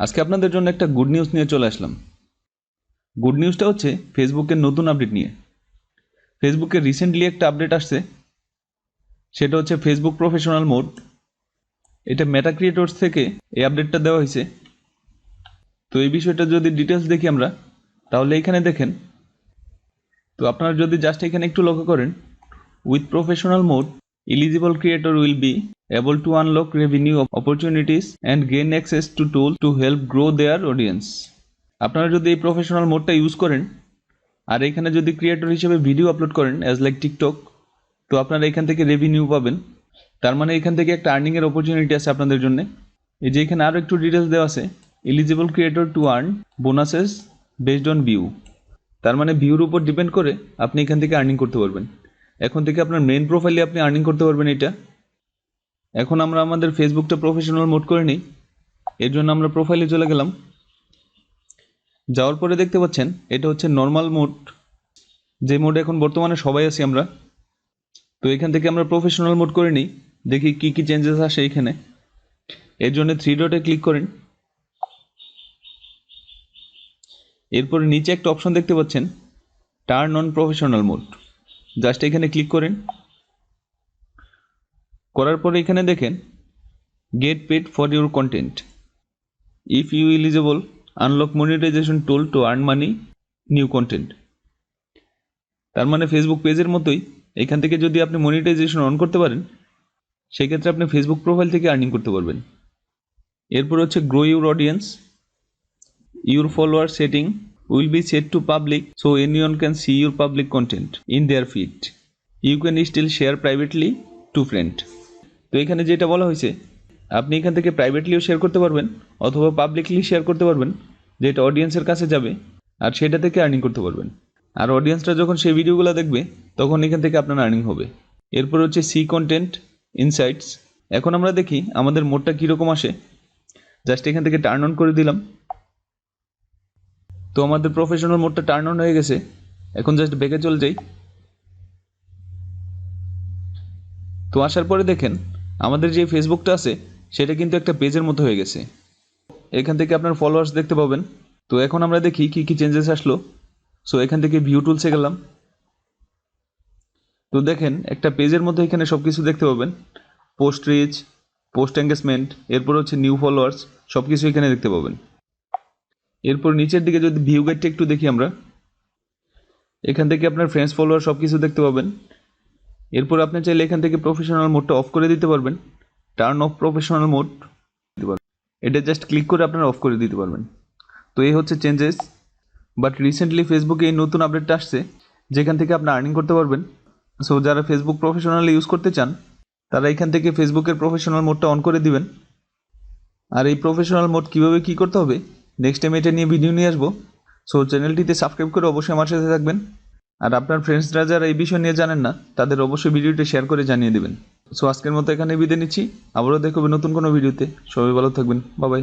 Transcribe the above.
আজকে আপনাদের জন্য একটা গুড নিউজ নিয়ে চলে আসলাম। গুড নিউজটা হচ্ছে ফেসবুকের নতুন আপডেট নিয়ে। ফেসবুকে রিসেন্টলি একটা আপডেট আসছে, সেটা হচ্ছে ফেসবুক প্রফেশনাল মোড। এটা মেটা ক্রিয়েটরস থেকে এই আপডেটটা দেওয়া হয়েছে। তো এই বিষয়টা যদি ডিটেলস দেখি আমরা, তাহলে এখানে দেখেন। তো আপনারা যদি জাস্ট এখানে একটু লক্ষ্য করেন, with professional mode eligible creator will be able to unlock revenue opportunities and gain access to tools to help grow their audience. আপনারা যদি এই প্রফেশনাল মোডটা ইউজ করেন আর এখানে যদি ক্রিয়েটর হিসেবে ভিডিও আপলোড করেন অ্যাজ লাইক টিকটক, তো আপনারা এখান থেকে রেভিনিউ পাবেন। তার মানে এখান থেকে একটা আর্নিংয়ের অপরচুনিটি আছে আপনাদের জন্য। এই যে এখানে আরও একটু ডিটেলস দেওয়া আছে, eligible creator to earn bonuses based on view. তার মানে ভিউর উপর ডিপেন্ড করে আপনি এখান থেকে আর্নিং করতে পারবেন। এখন থেকে আপনার মেইন প্রোফাইলে আপনি আর্নিং করতে পারবেন এটা। এখন আমরা আমাদের ফেসবুকটা প্রফেশনাল মোড করে নিই। এর জন্য আমরা প্রোফাইলে চলে গেলাম। যাওয়ার পরে দেখতে পাচ্ছেন এটা হচ্ছে নর্মাল মোড, যে মোডে এখন বর্তমানে সবাই আছি আমরা। তো এখান থেকে আমরা প্রফেশনাল মোড করে নিই, দেখি কি কি চেঞ্জেস আসে এখানে। এর জন্য 3 ডটে ক্লিক করেন। এরপরে নিচে একটা অপশন দেখতে পাচ্ছেন turn on professional mode, just এখানে ক্লিক করেন। করার পরে এখানে দেখেন get paid for your content, if you eligible unlock monetisation tool to earn money new content. তার মানে ফেসবুক পেজের মতোই এখান থেকে যদি আপনি মনিটাইজেশন অন করতে পারেন, সেক্ষেত্রে আপনি ফেসবুক প্রোফাইল থেকে আর্নিং করতে পারবেন। এরপর হচ্ছে grow your audience, your follower setting will be set to public so anyone can see your public content in their feed. You can still share privately to friend. তো এখানে যেটা বলা হয়েছে, আপনি এখান থেকে প্রাইভেটলিও শেয়ার করতে পারবেন অথবা পাবলিকলি শেয়ার করতে পারবেন, যেটা অডিয়েন্সের কাছে যাবে আর সেটা থেকে আর্নিং করতে পারবেন। আর অডিয়েন্সরা যখন সেই ভিডিওগুলো দেখবে তখন এখান থেকে আপনার আর্নিং হবে। এরপর হচ্ছে সি কন্টেন্ট ইনসাইটস। এখন আমরা দেখি আমাদের মোডটা কীরকম আসে। জাস্ট এখান থেকে টার্ন অন করে দিলাম। তো আমাদের প্রফেশনাল মোডটা টার্ন অন হয়ে গেছে। এখন জাস্ট ব্যাকে চলে যাই। তো আসার পরে দেখেন আমাদের যে ফেসবুকটা আছে সেটা কিন্তু একটা পেজের মতো হয়ে গেছে। এখান থেকে আপনার ফলোয়ার্স দেখতে পাবেন। তো এখন আমরা দেখি কি কি চেঞ্জেস আসলো। সো এখান থেকে ভিউ টুলসে গেলাম। তো দেখেন একটা পেজের মধ্যে এখানে সব কিছু দেখতে পাবেন, পোস্ট রিচ, পোস্ট এঙ্গেজমেন্ট, এরপর হচ্ছে নিউ ফলোয়ার্স, সব কিছু এখানে দেখতে পাবেন। এরপর নিচের দিকে যদি ভিউ গাইডটা একটু দেখি আমরা, এখান থেকে আপনার ফ্রেন্ডস ফলোয়ার সব কিছু দেখতে পাবেন। এরপর আপনি চাইলে এখান থেকে প্রফেশনাল মোডটা অফ করে দিতে পারবেন, টার্ন অফ প্রফেশনাল মোড দিতে পারবেন। এটা জাস্ট ক্লিক করে আপনারা অফ করে দিতে পারবেন। তো এই হচ্ছে চেঞ্জেস। বাট রিসেন্টলি ফেসবুকে এই নতুন আপডেটটা আসছে যেখান থেকে আপনি আর্নিং করতে পারবেন। সো যারা ফেসবুক প্রফেশনালি ইউজ করতে চান তারা এখান থেকে ফেসবুকের প্রফেশনাল মোডটা অন করে দিবেন। আর এই প্রফেশনাল মোড কীভাবে কী করতে হবে নেক্সট টাইম এটা নিয়ে ভিডিও নিয়ে আসবো। সো চ্যানেলটিতে সাবস্ক্রাইব করে অবশ্যই আমার সাথে থাকবেন। আর আপনার ফ্রেন্ডসরা যারা এই বিষয় নিয়ে জানেন না তাদের অবশ্যই ভিডিওটি শেয়ার করে জানিয়ে দেবেন। সো আজকের মতো এখানে বিদায় নিচ্ছি, আবারও দেখব নতুন কোনো ভিডিওতে। সবাই ভালো থাকবেন, বাই বাই।